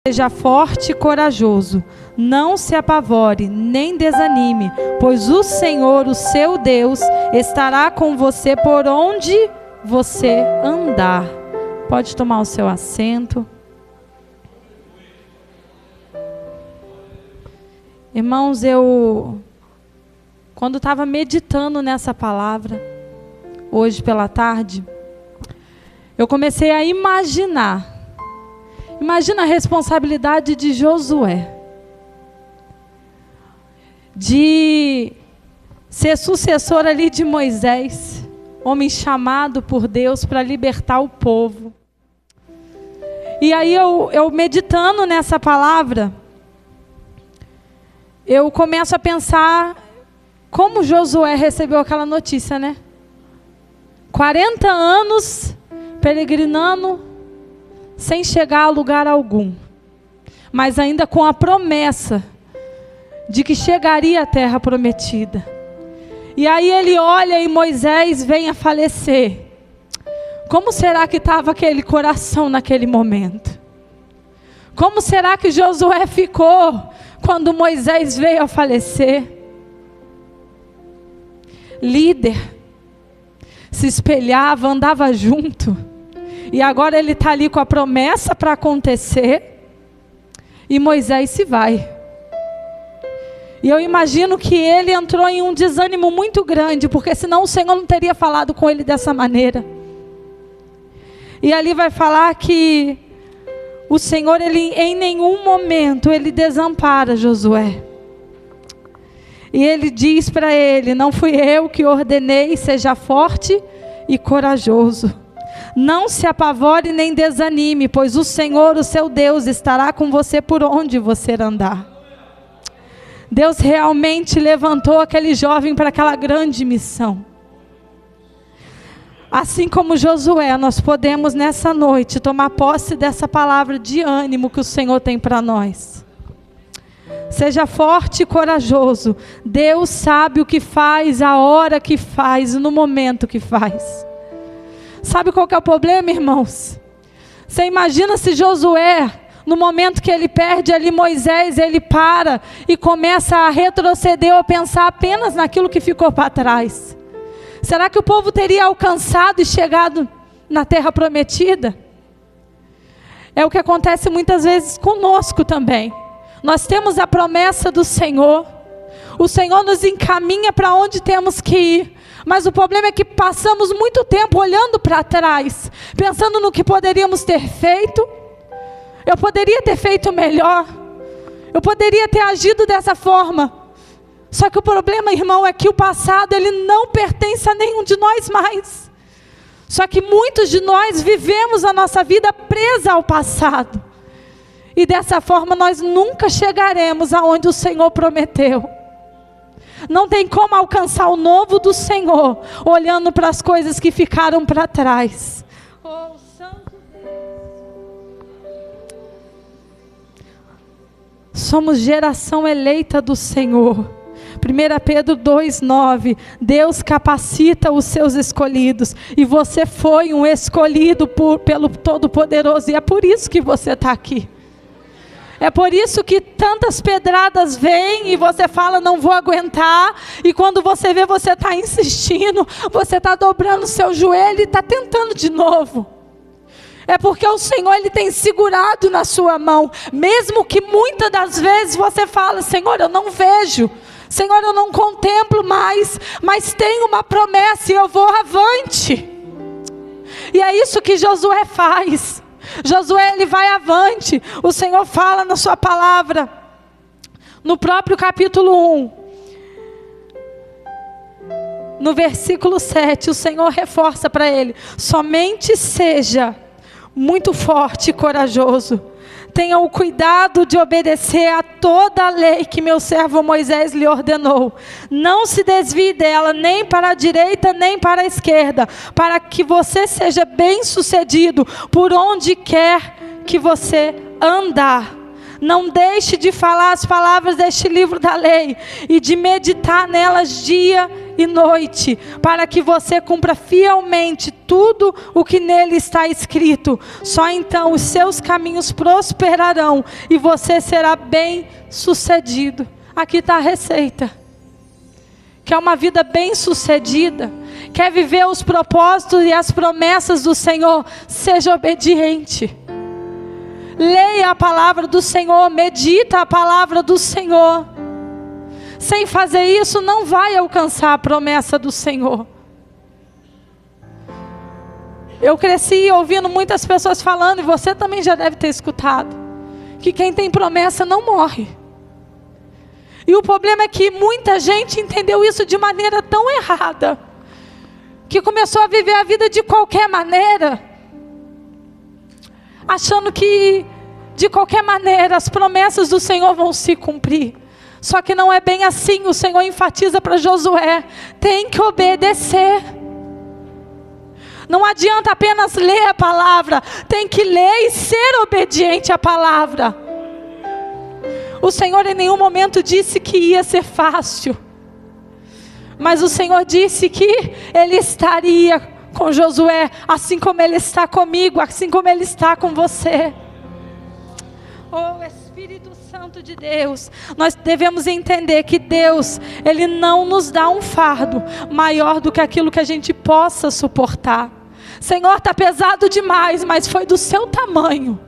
Seja forte e corajoso, não se apavore, nem desanime, pois o Senhor, o seu Deus, estará com você por onde você andar. Pode tomar o seu assento. Irmãos, quando estava meditando nessa palavra, hoje pela tarde, eu comecei a imaginar. Imagina a responsabilidade de Josué, de ser sucessor ali de Moisés, homem chamado por Deus para libertar o povo. E aí eu meditando nessa palavra, eu começo a pensar como Josué recebeu aquela notícia, né? 40 anos peregrinando, sem chegar a lugar algum, mas ainda com a promessa de que chegaria à terra prometida. E aí ele olha e Moisés vem a falecer. Como será que estava aquele coração naquele momento? Como será que Josué ficou quando Moisés veio a falecer? Líder, se espelhava, andava junto. E agora ele está ali com a promessa para acontecer. E Moisés se vai. E eu imagino que ele entrou em um desânimo muito grande, porque senão o Senhor não teria falado com ele dessa maneira. E ali vai falar que o Senhor, ele, em nenhum momento, ele desampara Josué. E ele diz para ele: não fui eu que ordenei, seja forte e corajoso. Não se apavore nem desanime, pois o Senhor, o seu Deus, estará com você por onde você andar. Deus realmente levantou aquele jovem para aquela grande missão. Assim como Josué, nós podemos nessa noite tomar posse dessa palavra de ânimo que o Senhor tem para nós. Seja forte e corajoso. Deus sabe o que faz, a hora que faz, no momento que faz. Sabe qual que é o problema, irmãos? Você imagina se Josué, no momento que ele perde ali Moisés, ele para e começa a retroceder ou pensar apenas naquilo que ficou para trás. Será que o povo teria alcançado e chegado na terra prometida? É o que acontece muitas vezes conosco também. Nós temos a promessa do Senhor. O Senhor nos encaminha para onde temos que ir. Mas o problema é que passamos muito tempo olhando para trás, pensando no que poderíamos ter feito. Eu poderia ter feito melhor. Eu poderia ter agido dessa forma. Só que o problema, irmão, é que o passado, ele não pertence a nenhum de nós mais. Só que muitos de nós vivemos a nossa vida presa ao passado. E dessa forma nós nunca chegaremos aonde o Senhor prometeu. Não tem como alcançar o novo do Senhor olhando para as coisas que ficaram para trás. Oh, Santo Deus. Somos geração eleita do Senhor. 1 Pedro 2,9. Deus capacita os seus escolhidos. E você foi um escolhido pelo Todo-Poderoso. E é por isso que você está aqui. É por isso que tantas pedradas vêm e você fala, não vou aguentar. E quando você vê, você está insistindo, você está dobrando o seu joelho e está tentando de novo. É porque o Senhor, ele tem segurado na sua mão. Mesmo que muitas das vezes você fala, Senhor, eu não vejo. Senhor, eu não contemplo mais. Mas tem uma promessa e eu vou avante. E é isso que Josué faz. Josué, ele vai avante. O Senhor fala na sua palavra, no próprio capítulo 1, no versículo 7, o Senhor reforça para ele: somente seja muito forte e corajoso. Tenha o cuidado de obedecer a toda a lei que meu servo Moisés lhe ordenou. Não se desvie dela, nem para a direita, nem para a esquerda, para que você seja bem sucedido por onde quer que você andar. Não deixe de falar as palavras deste livro da lei e de meditar nelas dia e noite, para que você cumpra fielmente tudo o que nele está escrito. Só então os seus caminhos prosperarão e você será bem sucedido. Aqui está a receita. Quer uma vida bem sucedida? Quer viver os propósitos e as promessas do Senhor? Seja obediente. Leia a palavra do Senhor, medita a palavra do Senhor. Sem fazer isso, não vai alcançar a promessa do Senhor. Eu cresci ouvindo muitas pessoas falando, e você também já deve ter escutado, que quem tem promessa não morre. E o problema é que muita gente entendeu isso de maneira tão errada, que começou a viver a vida de qualquer maneira, achando que de qualquer maneira as promessas do Senhor vão se cumprir. Só que não é bem assim. O Senhor enfatiza para Josué: tem que obedecer. Não adianta apenas ler a palavra, tem que ler e ser obediente à palavra. O Senhor em nenhum momento disse que ia ser fácil, mas o Senhor disse que Ele estaria com Josué, assim como Ele está comigo, assim como Ele está com você. Oh, Espírito Santo de Deus, nós devemos entender que Deus, Ele não nos dá um fardo maior do que aquilo que a gente possa suportar. Senhor, está pesado demais, mas foi do seu tamanho.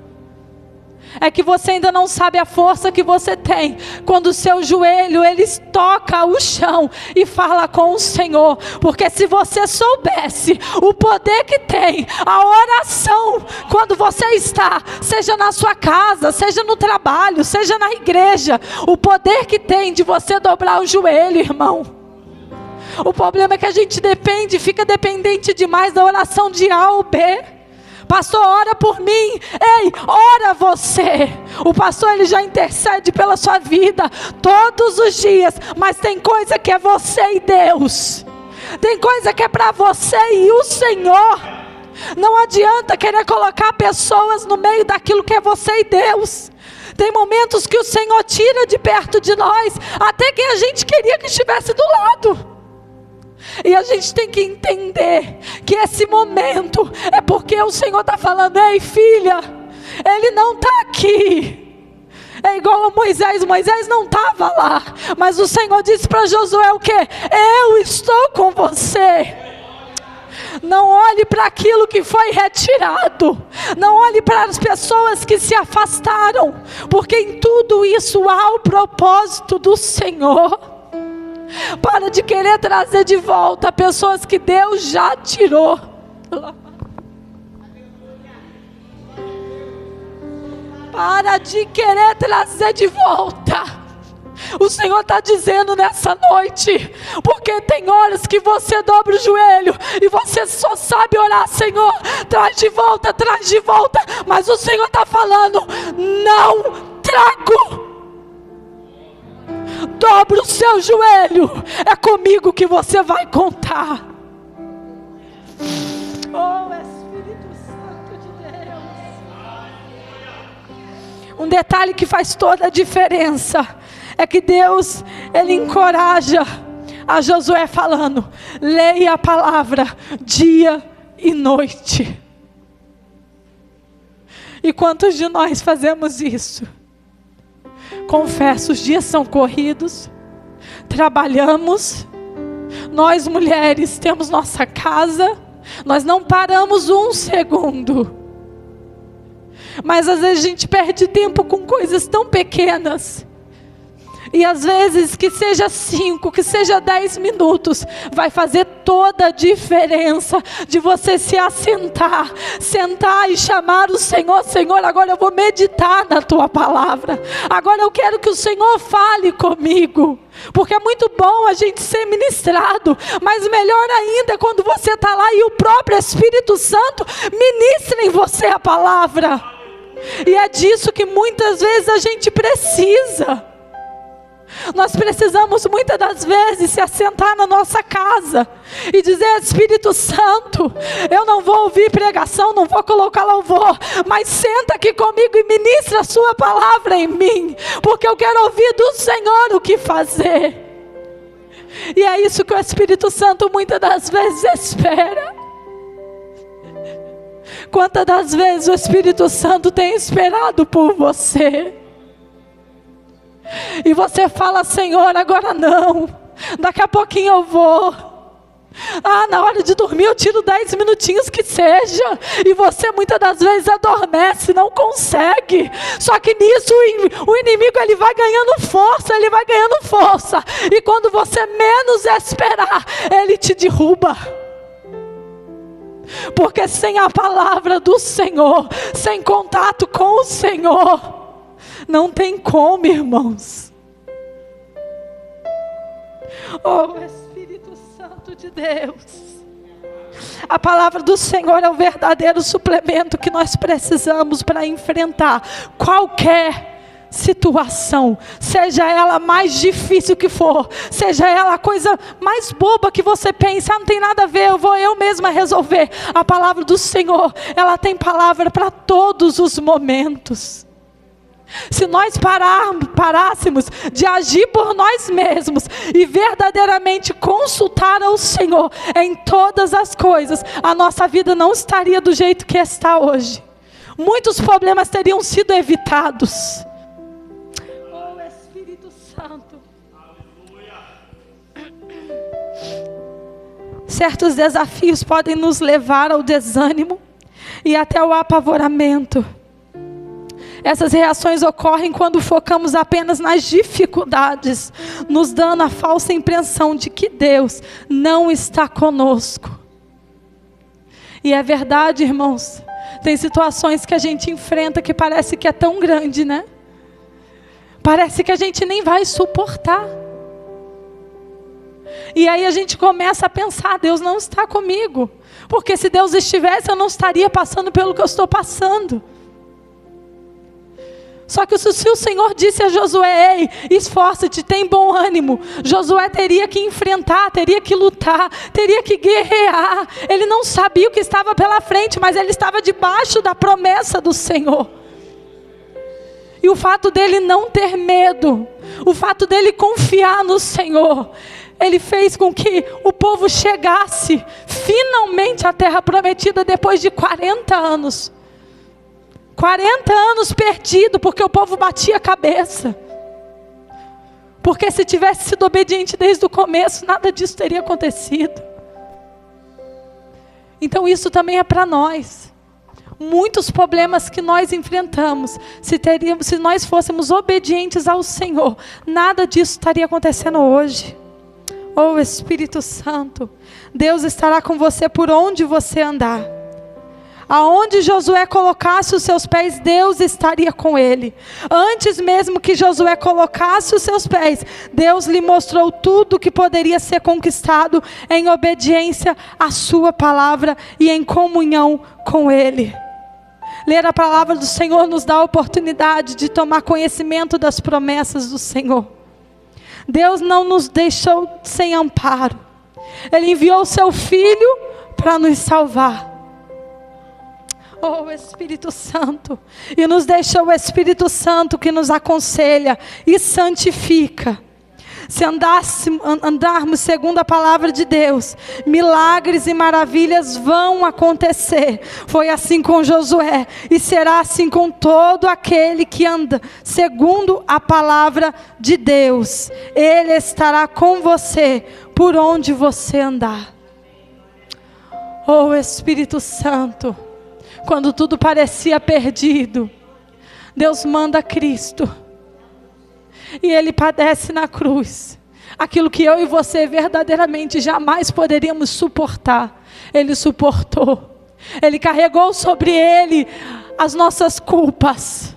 É que você ainda não sabe a força que você tem quando o seu joelho, ele toca o chão e fala com o Senhor. Porque se você soubesse o poder que tem a oração, quando você está, seja na sua casa, seja no trabalho, seja na igreja, o poder que tem de você dobrar o joelho, irmão. O problema é que a gente fica dependente demais da oração de A ou B. Pastor, ora por mim. Ei, ora você. O pastor, ele já intercede pela sua vida todos os dias. Mas tem coisa que é você e Deus. Tem coisa que é para você e o Senhor. Não adianta querer colocar pessoas no meio daquilo que é você e Deus. Tem momentos que o Senhor tira de perto de nós até quem a gente queria que estivesse do lado. E a gente tem que entender que esse momento é porque o Senhor está falando: ei, filha, Ele não está aqui. É igual a Moisés não estava lá, mas o Senhor disse para Josué o quê? Eu estou com você. Não olhe para aquilo que foi retirado, não olhe para as pessoas que se afastaram, porque em tudo isso há o propósito do Senhor. Para de querer trazer de volta pessoas que Deus já tirou. Para de querer trazer de volta. O Senhor está dizendo nessa noite, porque tem horas que você dobra o joelho e você só sabe orar: Senhor, traz de volta, mas o Senhor está falando: não trago. Dobra o seu joelho, é comigo que você vai contar. Oh, Espírito Santo de Deus. Um detalhe que faz toda a diferença é que Deus, Ele encoraja a Josué falando: leia a palavra dia e noite. E quantos de nós fazemos isso? Confesso, os dias são corridos, trabalhamos, nós mulheres temos nossa casa, nós não paramos um segundo, mas às vezes a gente perde tempo com coisas tão pequenas, e às vezes que seja 5, que seja 10 minutos, vai fazer toda a diferença de você se sentar e chamar o Senhor: Senhor, agora eu vou meditar na Tua palavra, agora eu quero que o Senhor fale comigo. Porque é muito bom a gente ser ministrado, mas melhor ainda é quando você está lá e o próprio Espírito Santo ministra em você a palavra. E é disso que muitas vezes a gente precisa. Nós precisamos muitas das vezes se assentar na nossa casa e dizer: Espírito Santo, eu não vou ouvir pregação, não vou colocar louvor, mas senta aqui comigo e ministra a sua palavra em mim, porque eu quero ouvir do Senhor o que fazer. E é isso que o Espírito Santo muitas das vezes espera. Quantas das vezes o Espírito Santo tem esperado por você? E você fala: Senhor, agora não, daqui a pouquinho eu vou. Na hora de dormir eu tiro 10 minutinhos que seja. E você muitas das vezes adormece, não consegue. Só que nisso o inimigo, ele vai ganhando força, ele vai ganhando força. E quando você menos esperar, ele te derruba. Porque sem a palavra do Senhor, sem contato com o Senhor, não tem como, irmãos. Oh, Espírito Santo de Deus, a palavra do Senhor é o verdadeiro suplemento que nós precisamos para enfrentar qualquer situação, seja ela mais difícil que for, seja ela a coisa mais boba que você pensa: não tem nada a ver, eu vou eu mesma resolver. A palavra do Senhor, ela tem palavra para todos os momentos. Se nós parássemos de agir por nós mesmos e verdadeiramente consultar ao Senhor em todas as coisas, a nossa vida não estaria do jeito que está hoje. Muitos problemas teriam sido evitados. Oh, Espírito Santo. Certos desafios podem nos levar ao desânimo e até ao apavoramento. Essas reações ocorrem quando focamos apenas nas dificuldades, nos dando a falsa impressão de que Deus não está conosco. E é verdade, irmãos, tem situações que a gente enfrenta que parece que é tão grande, né? Parece que a gente nem vai suportar. E aí a gente começa a pensar: Deus não está comigo, porque se Deus estivesse, eu não estaria passando pelo que eu estou passando. Só que se o Senhor disse a Josué: ei, esforça-te, tem bom ânimo, Josué teria que enfrentar, teria que lutar, teria que guerrear. Ele não sabia o que estava pela frente, mas ele estava debaixo da promessa do Senhor. E o fato dele não ter medo, o fato dele confiar no Senhor, ele fez com que o povo chegasse finalmente à terra prometida depois de 40 anos. 40 anos perdido, porque o povo batia a cabeça. Porque se tivesse sido obediente desde o começo, nada disso teria acontecido. Então isso também é para nós. Muitos problemas que nós enfrentamos, se nós fôssemos obedientes ao Senhor, nada disso estaria acontecendo hoje. Oh, Espírito Santo, Deus estará com você por onde você andar. Aonde Josué colocasse os seus pés, Deus estaria com ele. Antes mesmo que Josué colocasse os seus pés, Deus lhe mostrou tudo que poderia ser conquistado em obediência à sua palavra e em comunhão com ele. Ler a palavra do Senhor nos dá a oportunidade de tomar conhecimento das promessas do Senhor. Deus não nos deixou sem amparo. Ele enviou o seu Filho para nos salvar. Oh, Espírito Santo, e nos deixa o Espírito Santo que nos aconselha e santifica. Se andarmos segundo a palavra de Deus, milagres e maravilhas vão acontecer. Foi assim com Josué, e será assim com todo aquele que anda segundo a palavra de Deus. Ele estará com você por onde você andar. Oh, Espírito Santo, quando tudo parecia perdido, Deus manda Cristo. E Ele padece na cruz. Aquilo que eu e você verdadeiramente jamais poderíamos suportar, Ele suportou. Ele carregou sobre Ele as nossas culpas.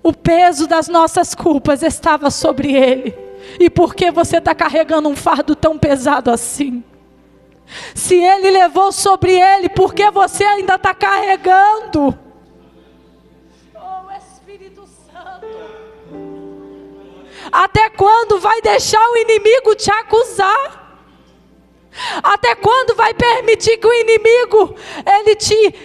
O peso das nossas culpas estava sobre Ele. E por que você está carregando um fardo tão pesado assim? Se Ele levou sobre Ele, por que você ainda está carregando? Oh, Espírito Santo, Até quando vai deixar o inimigo te acusar? Até quando vai permitir que o inimigo, ele te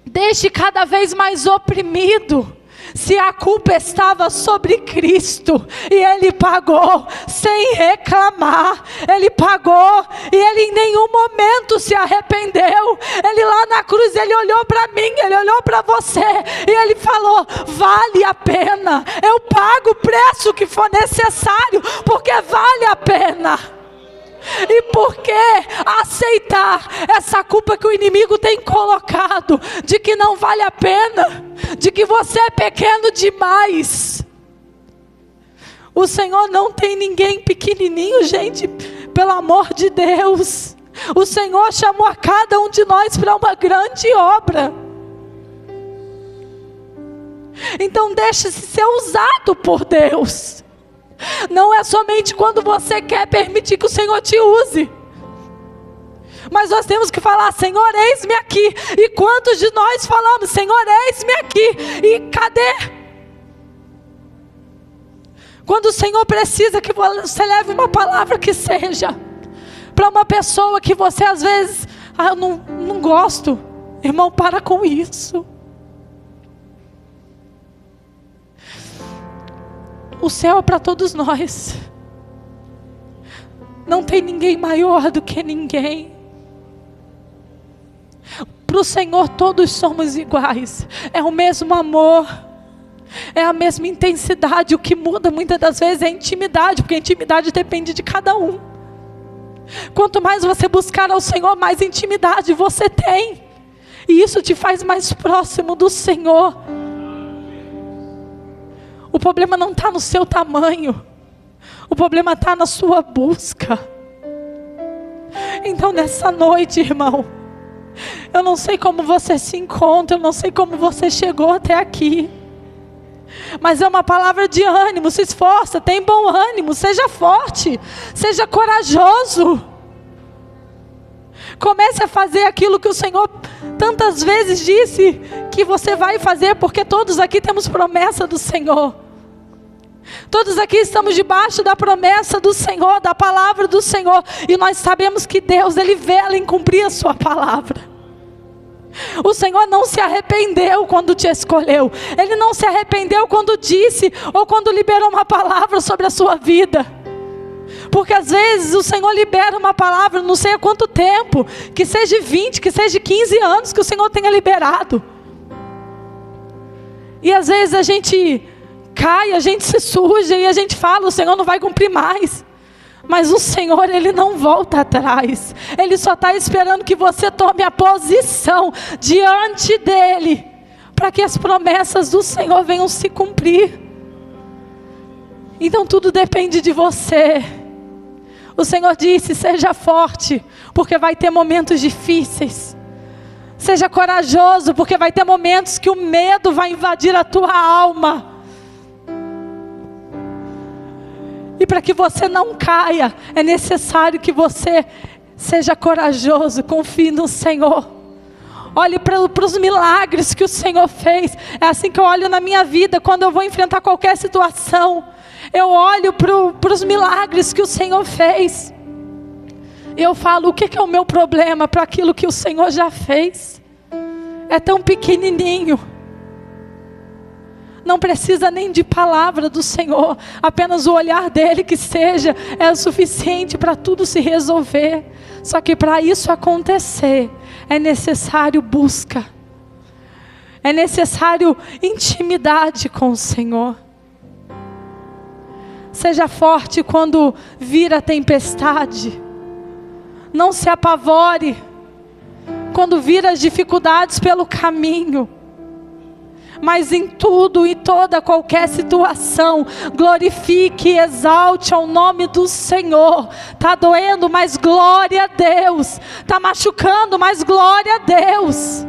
deixe cada vez mais oprimido? Se a culpa estava sobre Cristo, e Ele pagou sem reclamar, Ele pagou, e Ele em nenhum momento se arrependeu. Ele lá na cruz, Ele olhou para mim, Ele olhou para você, e Ele falou: vale a pena, eu pago o preço que for necessário, porque vale a pena. E por que aceitar essa culpa que o inimigo tem colocado, de que não vale a pena, de que você é pequeno demais? O Senhor não tem ninguém pequenininho, gente, pelo amor de Deus. O Senhor chamou a cada um de nós para uma grande obra. Então deixe-se ser usado por Deus. Não é somente quando você quer permitir que o Senhor te use, mas nós temos que falar: Senhor, eis-me aqui. E quantos de nós falamos: Senhor, eis-me aqui? E cadê? Quando o Senhor precisa que você leve uma palavra que seja para uma pessoa que você às vezes, eu não gosto. Irmão, para com isso. O céu é para todos nós. Não tem ninguém maior do que ninguém. Para o Senhor todos somos iguais. É o mesmo amor, é a mesma intensidade. O que muda muitas das vezes é a intimidade, porque a intimidade depende de cada um. Quanto mais você buscar ao Senhor, mais intimidade você tem, e isso te faz mais próximo do Senhor. O problema não está no seu tamanho, o problema está na sua busca. Então nessa noite, irmão, eu não sei como você se encontra, eu não sei como você chegou até aqui, mas é uma palavra de ânimo. Se esforça, tem bom ânimo, seja forte, seja corajoso. Comece a fazer aquilo que o Senhor tantas vezes disse que você vai fazer, porque todos aqui temos promessa do Senhor. Todos aqui estamos debaixo da promessa do Senhor, da palavra do Senhor, e nós sabemos que Deus, Ele vela em cumprir a sua palavra. O Senhor não se arrependeu quando te escolheu, Ele não se arrependeu quando disse ou quando liberou uma palavra sobre a sua vida. Porque às vezes o Senhor libera uma palavra, não sei há quanto tempo, que seja 20, que seja 15 anos que o Senhor tenha liberado. E às vezes a gente cai, a gente se suja e a gente fala: o Senhor não vai cumprir mais. Mas o Senhor, Ele não volta atrás. Ele só está esperando que você tome a posição diante dEle, para que as promessas do Senhor venham se cumprir. Então tudo depende de você. O Senhor disse: seja forte, porque vai ter momentos difíceis. Seja corajoso, porque vai ter momentos que o medo vai invadir a tua alma. E para que você não caia, é necessário que você seja corajoso, confie no Senhor. Olhe para os milagres que o Senhor fez. É assim que eu olho na minha vida, quando eu vou enfrentar qualquer situação. Eu olho para os milagres que o Senhor fez. E eu falo: o que é o meu problema para aquilo que o Senhor já fez? É tão pequenininho. Não precisa nem de palavra do Senhor, apenas o olhar dEle que seja, é o suficiente para tudo se resolver. Só que para isso acontecer, é necessário busca, é necessário intimidade com o Senhor. Seja forte quando vir a tempestade, não se apavore quando vir as dificuldades pelo caminho. Mas em tudo e toda qualquer situação, glorifique e exalte ao nome do Senhor. Está doendo, mas glória a Deus. Está machucando, mas glória a Deus.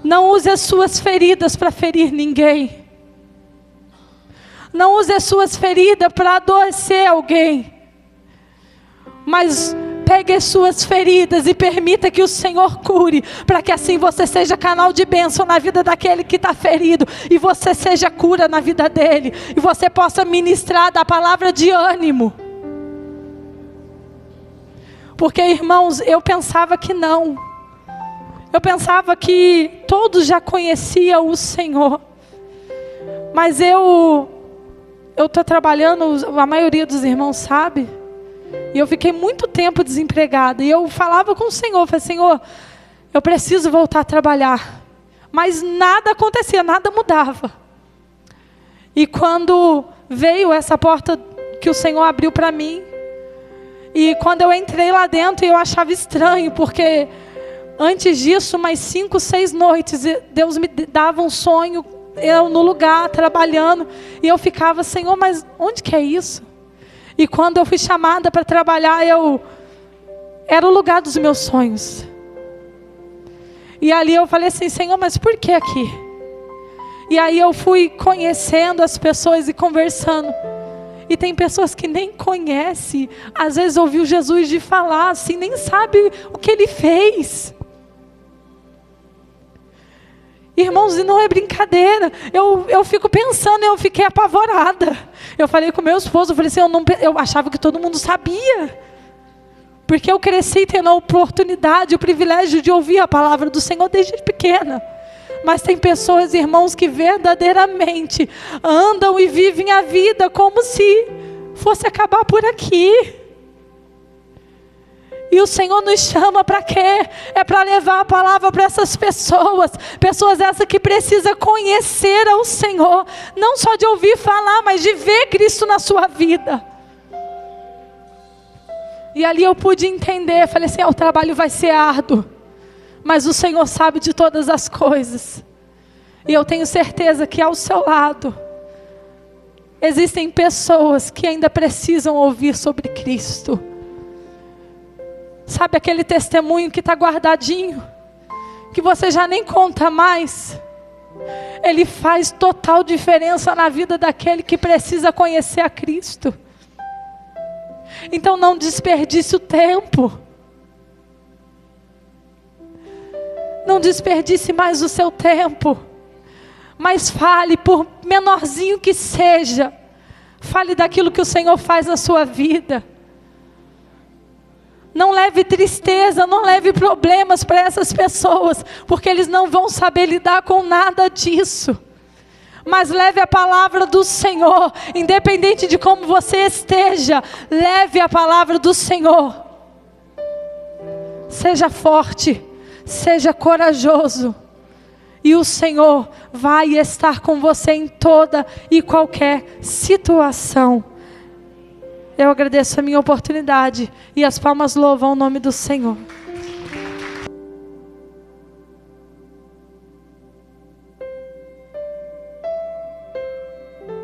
Não use as suas feridas para ferir ninguém. Não use as suas feridas para adoecer alguém. Mas pegue as suas feridas e permita que o Senhor cure, para que assim você seja canal de bênção na vida daquele que está ferido, e você seja cura na vida dele, e você possa ministrar da palavra de ânimo. Porque, irmãos, eu pensava que não. Eu pensava que todos já conheciam o Senhor. Mas eu estou trabalhando, a maioria dos irmãos sabe. E eu fiquei muito tempo desempregada. E eu falava com o Senhor, falei, Senhor, eu preciso voltar a trabalhar. Mas nada acontecia, nada mudava. E quando veio essa porta que o Senhor abriu para mim, e quando eu entrei lá dentro, eu achava estranho, porque antes disso, mais 5, 6 noites, Deus me dava um sonho, eu no lugar, trabalhando, e eu ficava, Senhor, mas onde que é isso? E quando eu fui chamada para trabalhar, era o lugar dos meus sonhos. E ali eu falei assim, Senhor, mas por que aqui? E aí eu fui conhecendo as pessoas e conversando. E tem pessoas que nem conhecem, às vezes ouviu Jesus de falar assim, nem sabe o que ele fez. Irmãos, e não é brincadeira. Eu fico pensando, eu fiquei apavorada. Eu falei com meu esposo, eu falei assim, eu achava que todo mundo sabia. Porque eu cresci tendo a oportunidade, o privilégio de ouvir a palavra do Senhor desde pequena. Mas tem pessoas, irmãos, que verdadeiramente andam e vivem a vida como se fosse acabar por aqui. E o Senhor nos chama para quê? É para levar a palavra para essas pessoas. Pessoas essas que precisam conhecer ao Senhor. Não só de ouvir falar, mas de ver Cristo na sua vida. E ali eu pude entender. Falei assim, o trabalho vai ser árduo. Mas o Senhor sabe de todas as coisas. E eu tenho certeza que ao seu lado existem pessoas que ainda precisam ouvir sobre Cristo. Sabe aquele testemunho que está guardadinho, que você já nem conta mais? Ele faz total diferença na vida daquele que precisa conhecer a Cristo. Então não desperdice o tempo. Não desperdice mais o seu tempo. Mas fale, por menorzinho que seja, fale daquilo que o Senhor faz na sua vida. Não leve tristeza, não leve problemas para essas pessoas, porque eles não vão saber lidar com nada disso. Mas leve a palavra do Senhor, independente de como você esteja, leve a palavra do Senhor. Seja forte, seja corajoso, e o Senhor vai estar com você em toda e qualquer situação. Eu agradeço a minha oportunidade e as palmas louvam o nome do Senhor.